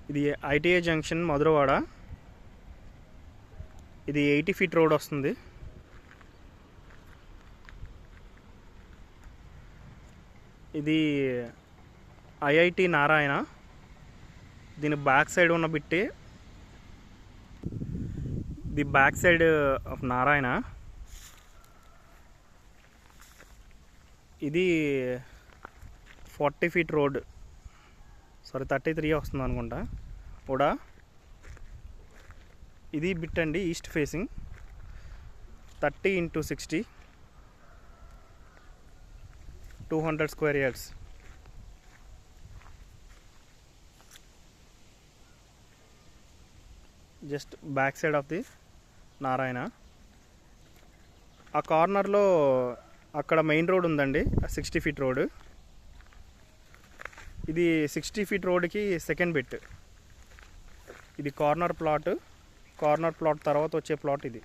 ఇది ITI junction Madhurawada. ఇది 80 feet road వస్తుంది. ఇది ఐఐటి నారాయణ. దీని బ్యాక్ సైడ్ ఉన్న బిట్టి the back side of Narayana. ఇది 40 ఫీట్ రోడ్, సారీ 33 వస్తుంది అనుకుంటా కూడా. ఇది బిట్ అండి, east facing 30x60 200 square yards. Just back side of the Narayana. ఆ కార్నర్లో అక్కడ మెయిన్ రోడ్ ఉందండి, 60 ఫీట్ రోడ్. ఇది 60 ఫీట్ రోడ్కి సెకండ్ బిట్. ఇది కార్నర్ ప్లాట్ తర్వాత వచ్చే ప్లాట్ ఇది.